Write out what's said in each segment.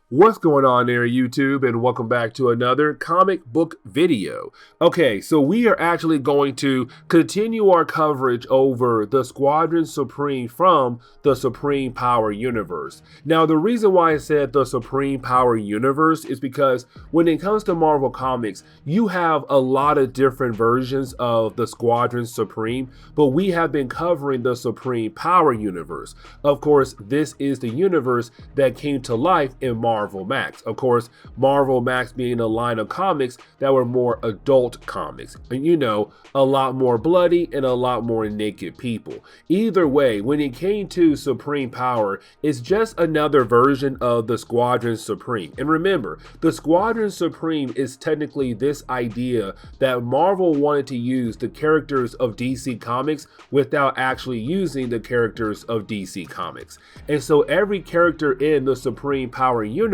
What's going on there, YouTube, and welcome back to another comic book video. Okay, so we are actually going to continue our coverage over the Squadron Supreme from the Supreme Power Universe. Now, the reason why I said the Supreme Power Universe is because when it comes to Marvel Comics, you have a lot of different versions of the Squadron Supreme, but we have been covering the Supreme Power Universe. Of course, this is the universe that came to life in Marvel Max. Of course, Marvel Max being a line of comics that were more adult comics. And you know, a lot more bloody and a lot more naked people. Either way, when it came to Supreme Power, it's just another version of the Squadron Supreme. And remember, the Squadron Supreme is technically this idea that Marvel wanted to use the characters of DC Comics without actually using the characters of DC Comics. And so every character in the Supreme Power universe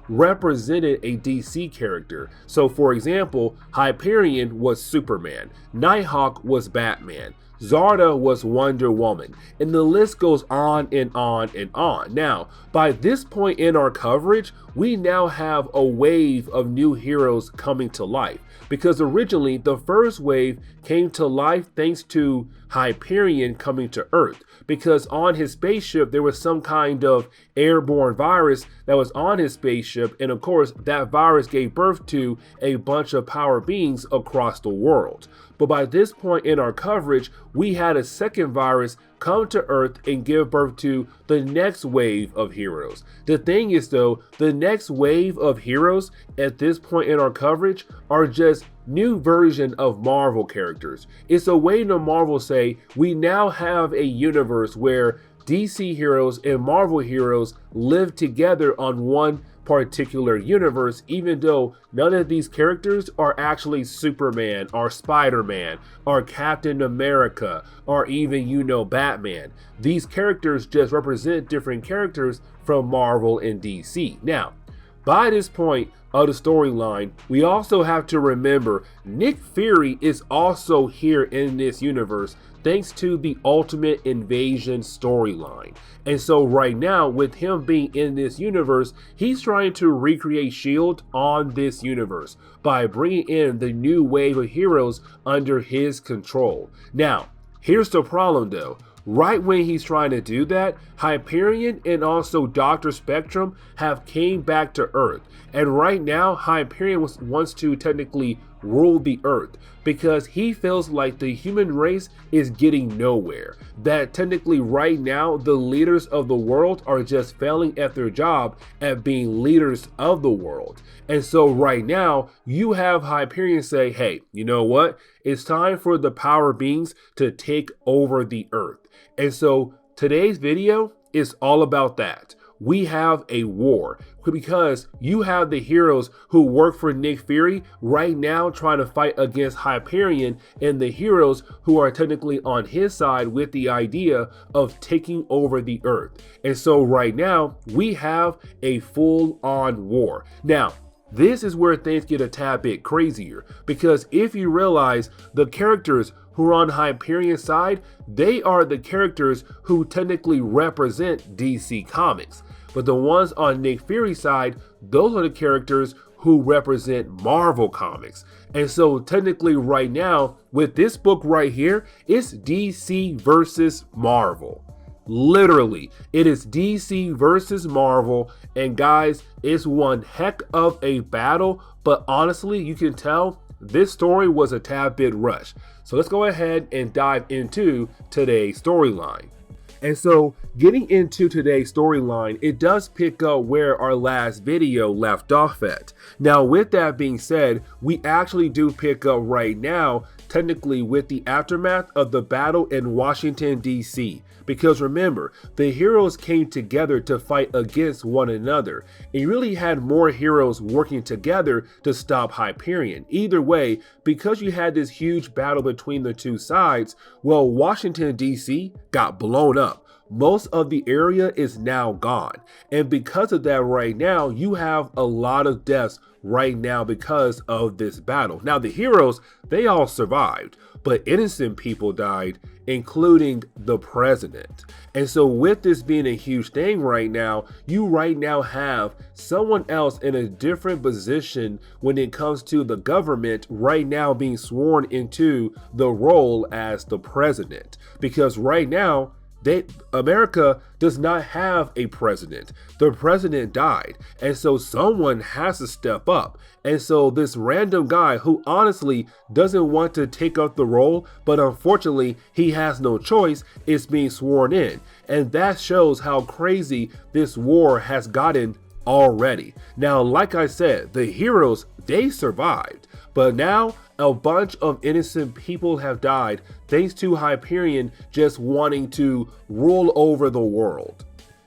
represented a DC character. So for example, Hyperion was Superman, Nighthawk was Batman, Zarda was Wonder Woman, and the list goes on and on and on. Now, by this point in our coverage, we now have a wave of new heroes coming to life, because originally the first wave came to life thanks to Hyperion coming to Earth, because on his spaceship there was some kind of airborne virus that was on his spaceship, and of course that virus gave birth to a bunch of power beings across the world. But by this point in our coverage, we had a second virus come to Earth and give birth to the next wave of heroes. The thing is though, the next wave of heroes at this point in our coverage are just new version of Marvel characters. It's a way to Marvel say, we now have a universe where DC heroes and Marvel heroes live together on one particular universe, even though none of these characters are actually Superman or Spider-Man or Captain America or even, you know, Batman. These characters just represent different characters from Marvel and DC. Now, by this point of the storyline, we also have to remember Nick Fury is also here in this universe thanks to the Ultimate Invasion storyline. And so right now, with him being in this universe, he's trying to recreate S.H.I.E.L.D. on this universe by bringing in the new wave of heroes under his control. Now, here's the problem though. Right when he's trying to do that, Hyperion and also Dr. Spectrum have came back to Earth. And right now, Hyperion wants to technically rule the Earth because he feels like the human race is getting nowhere. That technically right now, the leaders of the world are just failing at their job at being leaders of the world. And so right now, you have Hyperion say, hey, you know what? It's time for the power beings to take over the Earth. And so today's video is all about that. We have a war because you have the heroes who work for Nick Fury right now trying to fight against Hyperion, and the heroes who are technically on his side with the idea of taking over the Earth. And so right now we have a full-on war. Now, this is where things get a tad bit crazier, because if you realize the characters who are on Hyperion's side, they are the characters who technically represent DC Comics. But the ones on Nick Fury's side, those are the characters who represent Marvel Comics. And so technically right now, with this book right here, it's DC versus Marvel. Literally, it is DC versus Marvel, and guys, it's one heck of a battle, but honestly, you can tell this story was a tad bit rushed. So let's go ahead and dive into today's storyline. And so getting into today's storyline, it does pick up where our last video left off at. Now, with that being said, we actually do pick up right now, technically with the aftermath of the battle in Washington, D.C. Because remember, the heroes came together to fight against one another. And you really had more heroes working together to stop Hyperion. Either way, because you had this huge battle between the two sides, well, Washington, D.C. got blown up. most of the area is now gone. And because of that right now, you have a lot of deaths right now because of this battle. Now the heroes, they all survived, but innocent people died, including the president. And so with this being a huge thing right now, you right now have someone else in a different position when it comes to the government right now being sworn into the role as the president. Because right now, America does not have a president. The president died. And so someone has to step up. And so this random guy who honestly doesn't want to take up the role, but unfortunately he has no choice, is being sworn in. And that shows how crazy this war has gotten already. Now, like I said, the heroes, they survived. But now a bunch of innocent people have died thanks to Hyperion just wanting to rule over the world.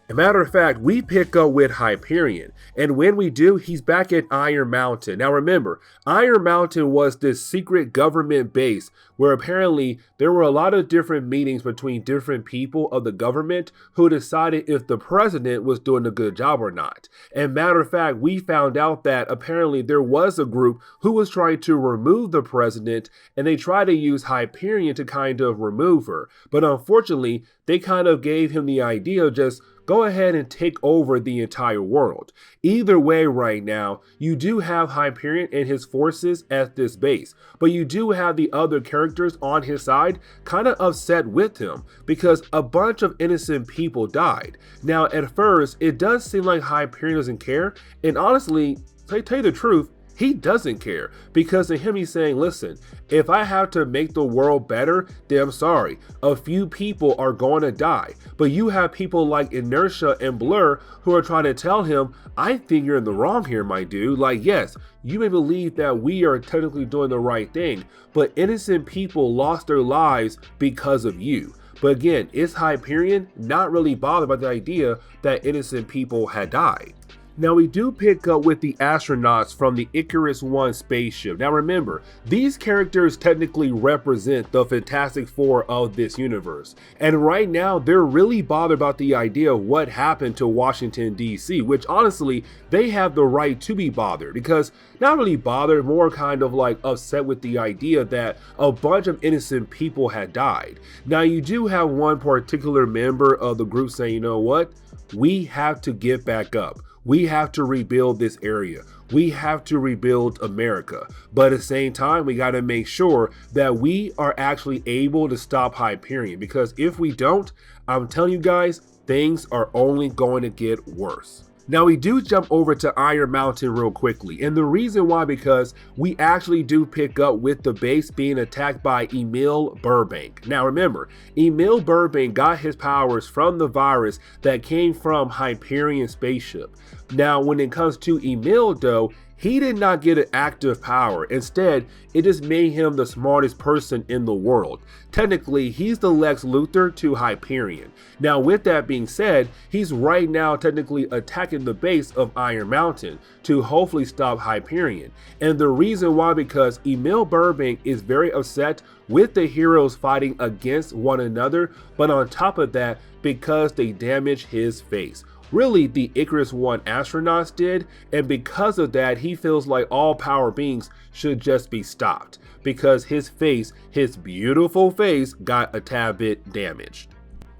As a matter of fact, we pick up with Hyperion, and when we do, he's back at Iron Mountain. Now remember, Iron Mountain was this secret government base where apparently there were a lot of different meetings between different people of the government who decided if the president was doing a good job or not. And matter of fact, we found out that apparently there was a group who was trying to remove the president, and they tried to use Hyperion to kind of remove her. But unfortunately, they kind of gave him the idea of just go ahead and take over the entire world. Either way right now, you do have Hyperion and his forces at this base, but you do have the other characters on his side kind of upset with him because a bunch of innocent people died. Now at first, it does seem like Hyperion doesn't care, and honestly, to tell you the truth, he doesn't care, because to him he's saying, listen, if I have to make the world better, then I'm sorry, a few people are going to die. But you have people like Inertia and Blur who are trying to tell him, I think you're in the wrong here, my dude. Like, yes, you may believe that we are technically doing the right thing, but innocent people lost their lives because of you. But again, is Hyperion not really bothered by the idea that innocent people had died? Now we do pick up with the astronauts from the Icarus One spaceship. Now remember, these characters technically represent the Fantastic Four of this universe. And right now, they're really bothered about the idea of what happened to Washington, D.C., which honestly, they have the right to be bothered, because not really bothered, more kind of like upset with the idea that a bunch of innocent people had died. Now you do have one particular member of the group saying, you know what? We have to get back up. We have to rebuild this area. We have to rebuild America. But at the same time, we got to make sure that we are actually able to stop Hyperion, because if we don't, I'm telling you guys, things are only going to get worse. Now we do jump over to Iron Mountain real quickly, and the reason why, because we actually do pick up with the base being attacked by Emil Burbank. Now remember, Emil Burbank got his powers from the virus that came from Hyperion spaceship. Now when it comes to Emil though, he did not get an active power. Instead, it just made him the smartest person in the world. Technically, he's the Lex Luthor to Hyperion. Now, with that being said, he's right now technically attacking the base of Iron Mountain to hopefully stop Hyperion. And the reason why, because Emil Burbank is very upset with the heroes fighting against one another, but on top of that, because they damaged his face. Really, the Icarus One astronauts did, and because of that, he feels like all power beings should just be stopped, because his face, his beautiful face, got a tad bit damaged.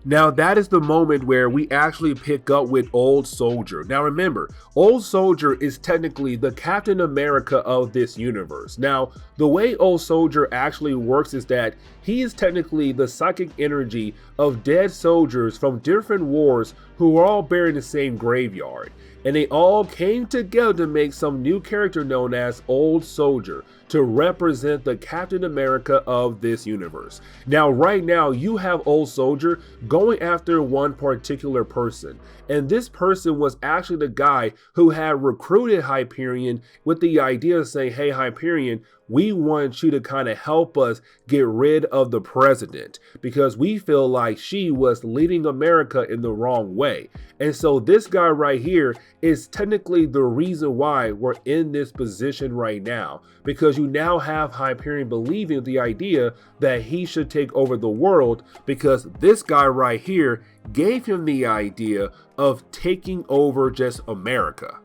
Now that is the moment where we actually pick up with Old Soldier. Now remember, Old Soldier is technically the Captain America of this universe. Now, the way Old Soldier actually works is that he is technically the psychic energy of dead soldiers from different wars who are all buried in the same graveyard. And they all came together to make some new character known as Old Soldier to represent the Captain America of this universe. Now, right now, you have Old Soldier going after one particular person. And this person was actually the guy who had recruited Hyperion with the idea of saying, hey, Hyperion, we want you to kind of help us get rid of the president because we feel like she was leading America in the wrong way. And so this guy right here is technically the reason why we're in this position right now, because you now have Hyperion believing the idea that he should take over the world because this guy right here gave him the idea of taking over just America.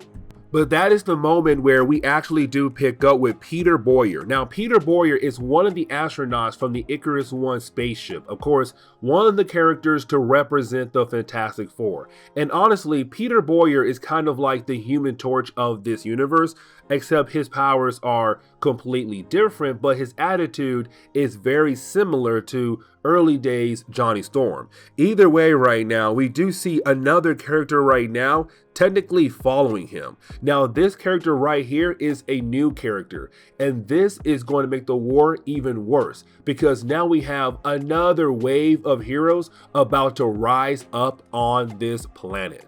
But that is the moment where we actually do pick up with Peter Boyer. Now, Peter Boyer is one of the astronauts from the Icarus One spaceship. Of course, one of the characters to represent the Fantastic Four. And honestly, Peter Boyer is kind of like the Human Torch of this universe, except his powers are completely different, but his attitude is very similar to early days Johnny Storm. Either way, right now, we do see another character right now technically following him. Now, this character right here is a new character, and this is going to make the war even worse because now we have another wave of heroes about to rise up on this planet.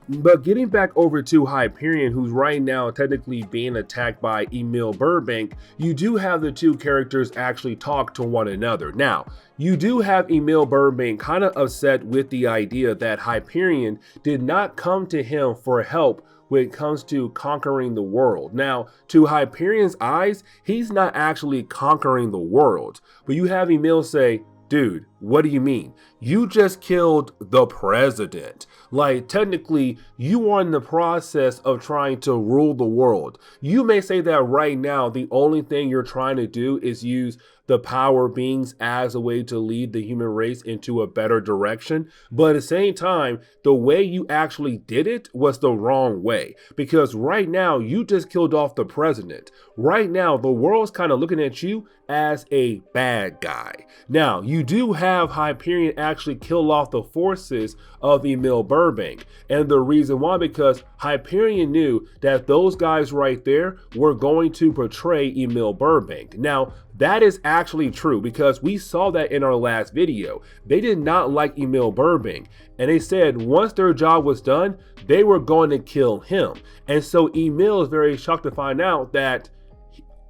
But getting back over to Hyperion, who's right now technically being attacked by Emil Burbank, you do have the two characters actually talk to one another. Now, you do have Emil Burbank kind of upset with the idea that Hyperion did not come to him for help when it comes to conquering the world. Now, to Hyperion's eyes, he's not actually conquering the world, but you have Emil say, dude, what do you mean? You just killed the president. Like, technically, you are in the process of trying to rule the world. You may say that right now, the only thing you're trying to do is use the power beings as a way to lead the human race into a better direction. But at the same time, the way you actually did it was the wrong way. Because right now, you just killed off the president. Right now, the world's kind of looking at you as a bad guy. Now, you do have Hyperion actually kill off the forces of Emil Burbank. And the reason why, because Hyperion knew that those guys right there were going to betray Emil Burbank. Now, that is actually true because we saw that in our last video. They did not like Emil Burbank, and they said once their job was done, they were going to kill him. And so Emil is very shocked to find out that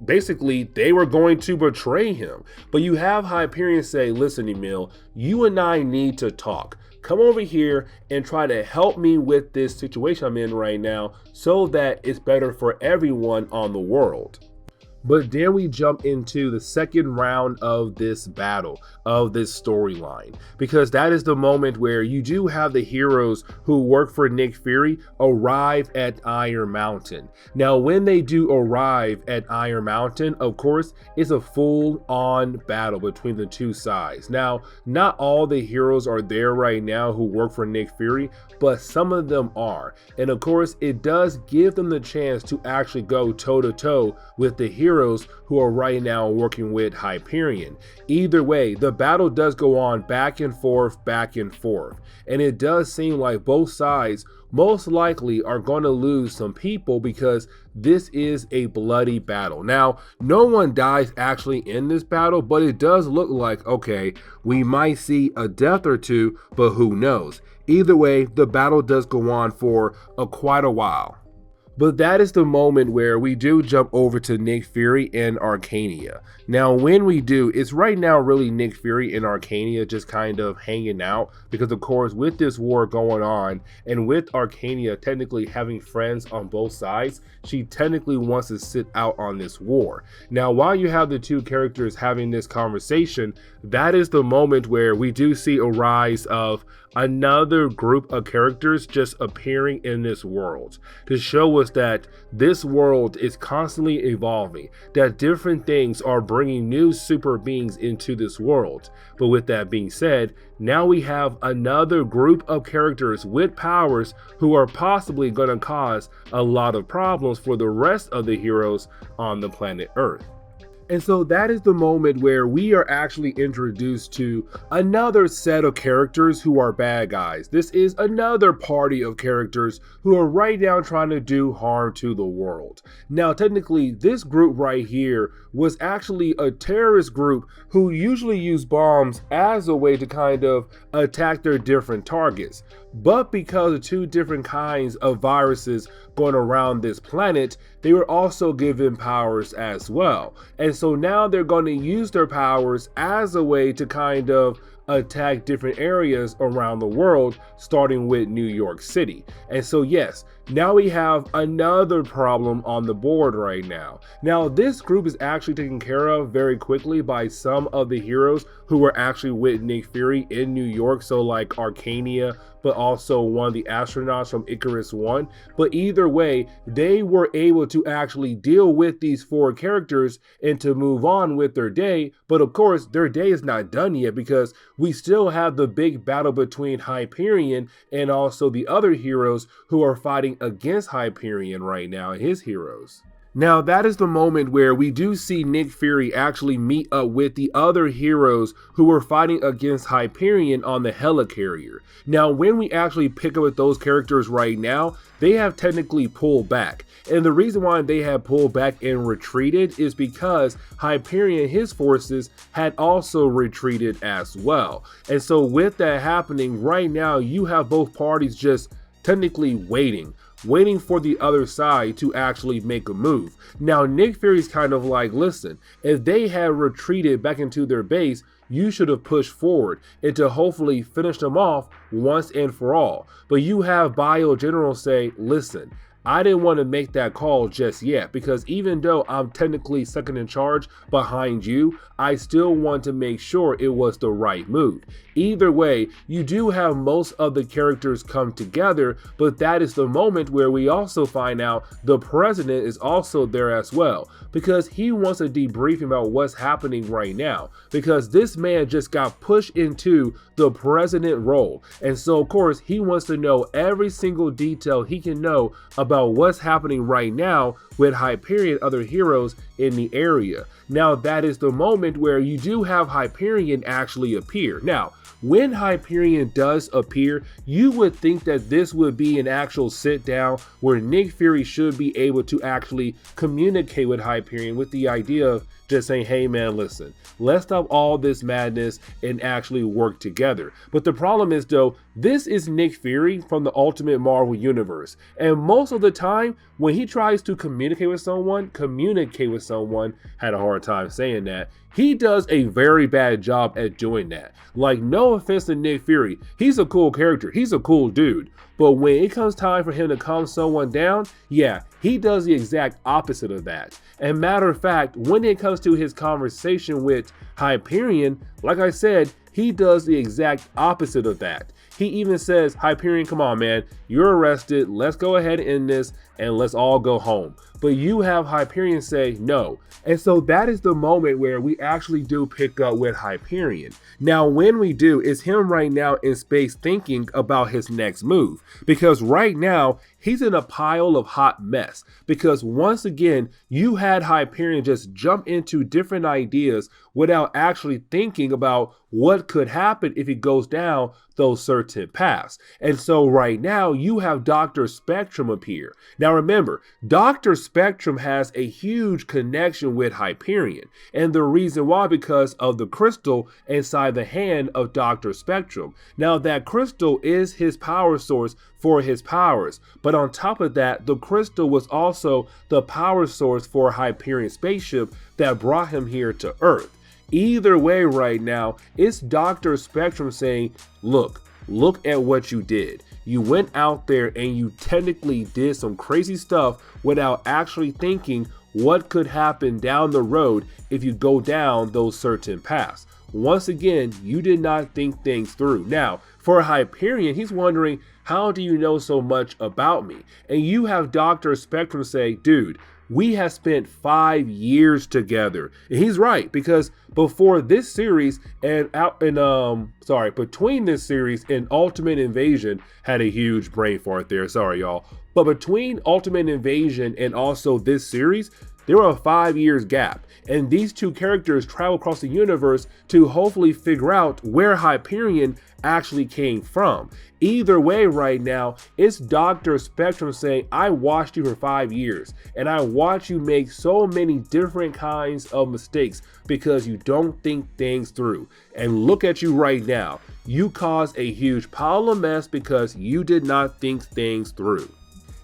basically they were going to betray him. But you have Hyperion say, listen, Emil, you and I need to talk. Come over here and try to help me with this situation I'm in right now so that it's better for everyone on the world. But then we jump into the second round of this battle, of this storyline, because that is the moment where you do have the heroes who work for Nick Fury arrive at Iron Mountain. Now, when they do arrive at Iron Mountain, of course, it's a full-on battle between the two sides. Now, not all the heroes are there right now who work for Nick Fury, but some of them are. And of course, it does give them the chance to actually go toe-to-toe with the heroes who are right now working with Hyperion. Either way, the battle does go on back and forth, and it does seem like both sides most likely are going to lose some people because this is a bloody battle. Now, no one dies actually in this battle, but it does look like, okay, we might see a death or two, but who knows? Either way, the battle does go on for quite a while. But that is the moment where we do jump over to Nick Fury and Arcania. Now, when we do, it's right now really Nick Fury and Arcania just kind of hanging out because, of course, with this war going on and with Arcania technically having friends on both sides, she technically wants to sit out on this war. Now, while you have the two characters having this conversation, that is the moment where we do see a rise of another group of characters just appearing in this world to show us that this world is constantly evolving, that different things are bringing new super beings into this world. But with that being said, now we have another group of characters with powers who are possibly going to cause a lot of problems for the rest of the heroes on the planet Earth. And so that is the moment where we are actually introduced to another set of characters who are bad guys. This is another party of characters who are right now trying to do harm to the world. Now, technically, this group right here was actually a terrorist group who usually use bombs as a way to kind of attack their different targets. but because of two different kinds of viruses going around this planet, they were also given powers as well. And so now they're going to use their powers as a way to kind of attack different areas around the world, starting with New York City. And so yes, now we have another problem on the board right now. Now this group is actually taken care of very quickly by some of the heroes who were actually with Nick Fury in New York, so like Arcania, but also one of the astronauts from Icarus 1. But either way, they were able to actually deal with these four characters and to move on with their day. But of course, their day is not done yet, because we still have the big battle between Hyperion and also the other heroes who are fighting against Hyperion right now and his heroes. Now that is the moment where we do see Nick Fury actually meet up with the other heroes who were fighting against Hyperion on the helicarrier. Now when we actually pick up with those characters right now, they have technically pulled back. And the reason why they had pulled back and retreated is because Hyperion and his forces had also retreated as well. And so with that happening right now, you have both parties just technically waiting for the other side to actually make a move. Now Nick Fury's kind of like, listen, if they had retreated back into their base, you should have pushed forward and to hopefully finish them off once and for all. But you have Bio General say, listen, I didn't want to make that call just yet, because even though I'm technically second in charge behind you, I still want to make sure it was the right move. Either way, you do have most of the characters come together, but that is the moment where we also find out the president is also there as well, because he wants to debrief about what's happening right now, because this man just got pushed into the president role. And so of course he wants to know every single detail he can know about what's happening right now with Hyperion and other heroes in the area. Now that is the moment where you do have Hyperion actually appear. Now when Hyperion does appear, you would think that this would be an actual sit down where Nick Fury should be able to actually communicate with Hyperion with the idea of just saying, hey man, listen, let's stop all this madness and actually work together. But the problem is though, this is Nick Fury from the Ultimate Marvel Universe. And most of the time, when he tries to communicate with someone, had a hard time saying that, he does a very bad job at doing that. Like, no offense to Nick Fury, he's a cool character, he's a cool dude. But when it comes time for him to calm someone down, yeah, he does the exact opposite of that. And matter of fact, when it comes to his conversation with Hyperion, like I said, he does the exact opposite of that. He even says, Hyperion, come on man, you're arrested, let's go ahead and end this and let's all go home. But you have Hyperion say no. And so that is the moment where we actually do pick up with Hyperion. Now when we do, it's him right now in space thinking about his next move. Because right now, he's in a pile of hot mess. Because once again, you had Hyperion just jump into different ideas without actually thinking about what could happen if he goes down those certain paths. And so right now, you have Dr. Spectrum appear. Now remember, Dr. Spectrum has a huge connection with Hyperion. And the reason why, because of the crystal inside the hand of Dr. Spectrum. Now that crystal is his power source for his powers. But on top of that, the crystal was also the power source for Hyperion's spaceship that brought him here to Earth. Either way right now, it's Dr. Spectrum saying, look at what you did. You went out there and you technically did some crazy stuff without actually thinking what could happen down the road if you go down those certain paths. Once again, you did not think things through. Now, for Hyperion, he's wondering, how do you know so much about me? And you have Dr. Spectrum say, dude, we have spent 5 years together. And he's right, because before this series and between this series and Ultimate Invasion, had a huge brain fart there, sorry y'all. But between Ultimate Invasion and also this series, there were a 5 years gap. And these two characters travel across the universe to hopefully figure out where Hyperion actually came from. Either way, right now, it's Dr. Spectrum saying, I watched you for 5 years and I watched you make so many different kinds of mistakes because you don't think things through. And look at you right now. You caused a huge pile of mess because you did not think things through.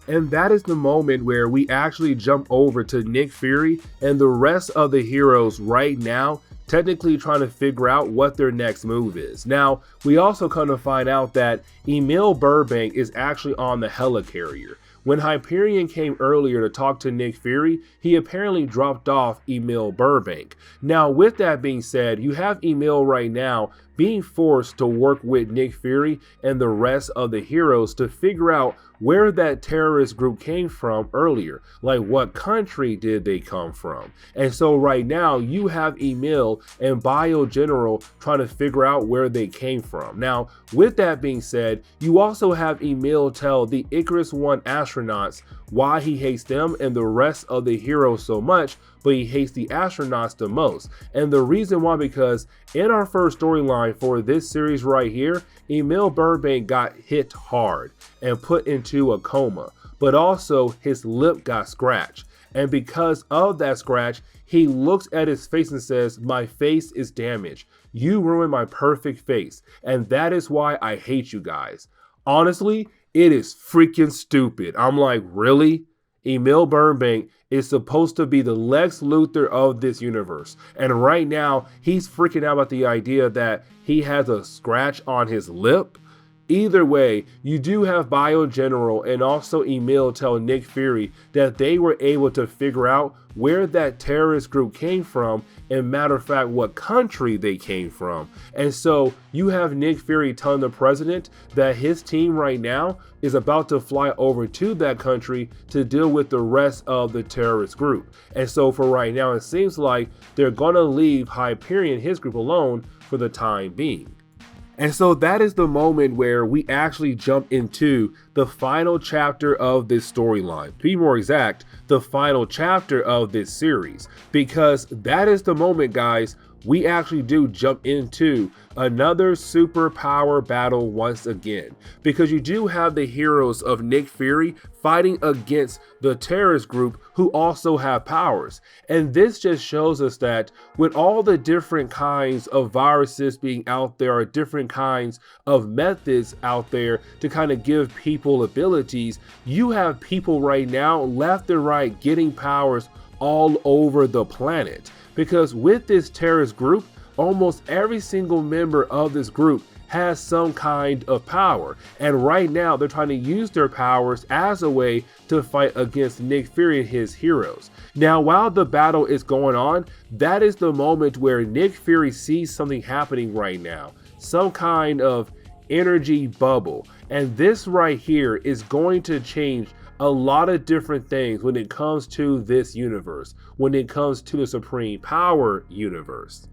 And that is the moment where we actually jump over to Nick Fury and the rest of the heroes right now, technically trying to figure out what their next move is. Now, we also come to find out that Emil Burbank is actually on the helicarrier. When Hyperion came earlier to talk to Nick Fury, he apparently dropped off Emil Burbank. Now, with that being said, you have Emil right now being forced to work with Nick Fury and the rest of the heroes to figure out where that terrorist group came from earlier. Like, what country did they come from? And so right now you have Emil and Bio General trying to figure out where they came from. Now, with that being said, you also have Emil tell the Icarus One astronauts why he hates them and the rest of the heroes so much, but he hates the astronauts the most. And the reason why, because in our first storyline for this series right here, Emil Burbank got hit hard and put into a coma, but also his lip got scratched. And because of that scratch, he looks at his face and says, my face is damaged. You ruined my perfect face. And that is why I hate you guys. Honestly, it is freaking stupid. I'm like, really? Emil Burbank is supposed to be the Lex Luthor of this universe. And right now, he's freaking out about the idea that he has a scratch on his lip. Either way, you do have Bio General and also Emil tell Nick Fury that they were able to figure out where that terrorist group came from, and matter of fact, what country they came from. And so you have Nick Fury telling the president that his team right now is about to fly over to that country to deal with the rest of the terrorist group. And so for right now, it seems like they're gonna leave Hyperion, his group, alone for the time being. And so that is the moment where we actually jump into the final chapter of this storyline. To be more exact, the final chapter of this series, because that is the moment, guys, we actually do jump into another superpower battle once again, because you do have the heroes of Nick Fury fighting against the terrorist group who also have powers. And this just shows us that with all the different kinds of viruses being out there, or different kinds of methods out there to kind of give people abilities, you have people right now left and right getting powers all over the planet. Because with this terrorist group, almost every single member of this group has some kind of power. And right now they're trying to use their powers as a way to fight against Nick Fury and his heroes. Now, while the battle is going on, that is the moment where Nick Fury sees something happening right now. Some kind of energy bubble. And this right here is going to change a lot of different things when it comes to this universe, when it comes to the Supreme Power universe.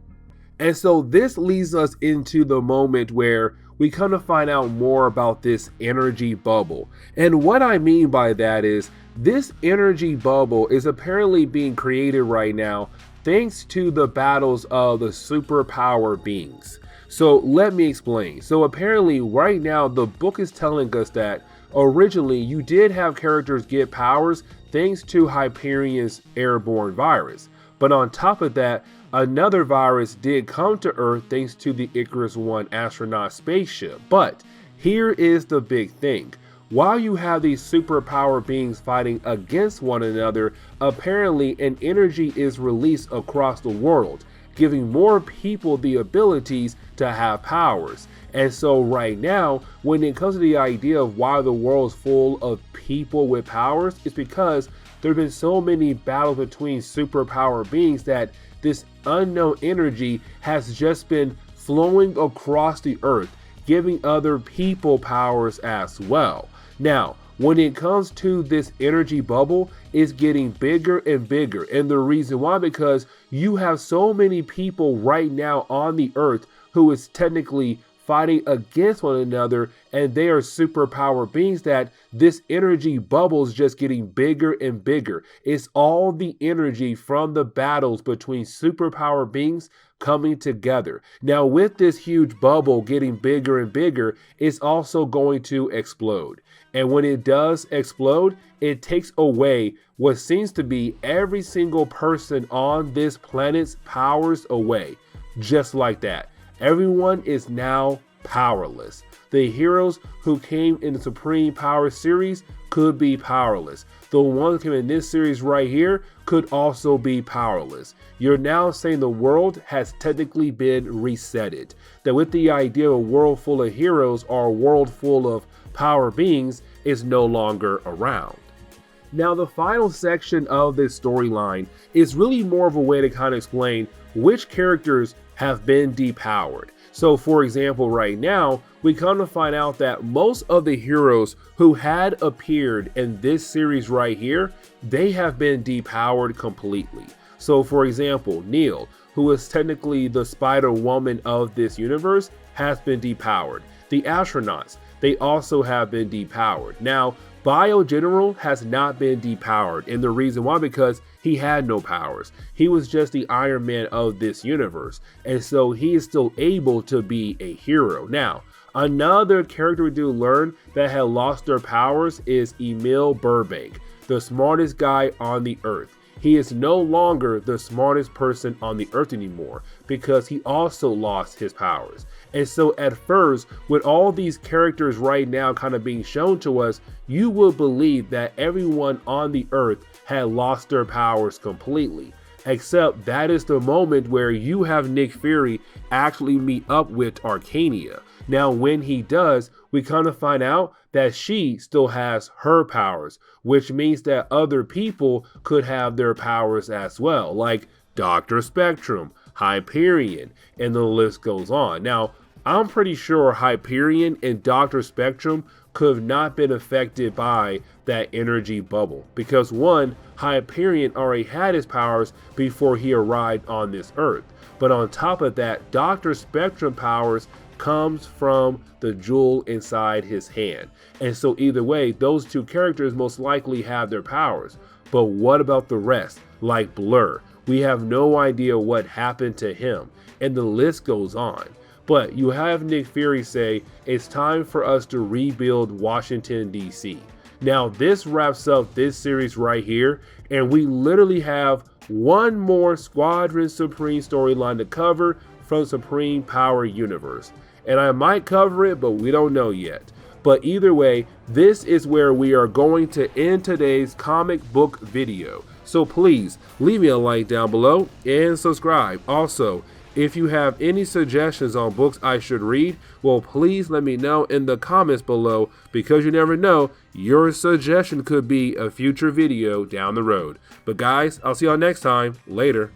And so this leads us into the moment where we come to find out more about this energy bubble. And what I mean by that is this energy bubble is apparently being created right now thanks to the battles of the superpower beings. So let me explain. So apparently right now the book is telling us that originally you did have characters get powers thanks to Hyperion's airborne virus. But on top of that, another virus did come to Earth thanks to the Icarus One astronaut spaceship. But here is the big thing. While you have these superpower beings fighting against one another, apparently an energy is released across the world, giving more people the abilities to have powers. And so right now, when it comes to the idea of why the world is full of people with powers, it's because there have been so many battles between superpower beings that this unknown energy has just been flowing across the earth, giving other people powers as well. Now, when it comes to this energy bubble, it's getting bigger and bigger. And the reason why, because you have so many people right now on the earth who is technically fighting against one another, and they are superpower beings that this energy bubble is just getting bigger and bigger. It's all the energy from the battles between superpower beings coming together. Now, with this huge bubble getting bigger and bigger, it's also going to explode. And when it does explode, it takes away what seems to be every single person on this planet's powers away. Just like that. Everyone is now powerless. The heroes who came in the Supreme Power series could be powerless. The one who came in this series right here could also be powerless. You're now saying the world has technically been resetted. That with the idea of a world full of heroes or a world full of power beings is no longer around. Now, the final section of this storyline is really more of a way to kind of explain which characters have been depowered. So, for example, right now, we come to find out that most of the heroes who had appeared in this series right here, they have been depowered completely. So, for example, Neil, who is technically the Spider-Woman of this universe, has been depowered. The astronauts, they also have been depowered. Now, Bio General has not been depowered, and the reason why, because he had no powers. He was just the Iron Man of this universe, and so he is still able to be a hero. Now, another character we do learn that had lost their powers is Emil Burbank, the smartest guy on the Earth. He is no longer the smartest person on the Earth anymore because he also lost his powers. And so at first, with all these characters right now kind of being shown to us, you will believe that everyone on the Earth had lost their powers completely. Except that is the moment where you have Nick Fury actually meet up with Arcania. Now, when he does, we kind of find out that she still has her powers, which means that other people could have their powers as well, like Dr. Spectrum, Hyperion, and the list goes on. Now, I'm pretty sure Hyperion and Dr. Spectrum could have not been affected by that energy bubble because one, Hyperion already had his powers before he arrived on this Earth. But on top of that, Dr. Spectrum powers comes from the jewel inside his hand. And so either way, those two characters most likely have their powers. But what about the rest? Like Blur, we have no idea what happened to him. And the list goes on. But you have Nick Fury say, it's time for us to rebuild Washington, D.C. Now, this wraps up this series right here, and we literally have one more Squadron Supreme storyline to cover from Supreme Power Universe. And I might cover it, but we don't know yet. But either way, this is where we are going to end today's comic book video. So please, leave me a like down below and subscribe. Also, if you have any suggestions on books I should read, well, please let me know in the comments below, because you never know, your suggestion could be a future video down the road. But guys, I'll see y'all next time. Later.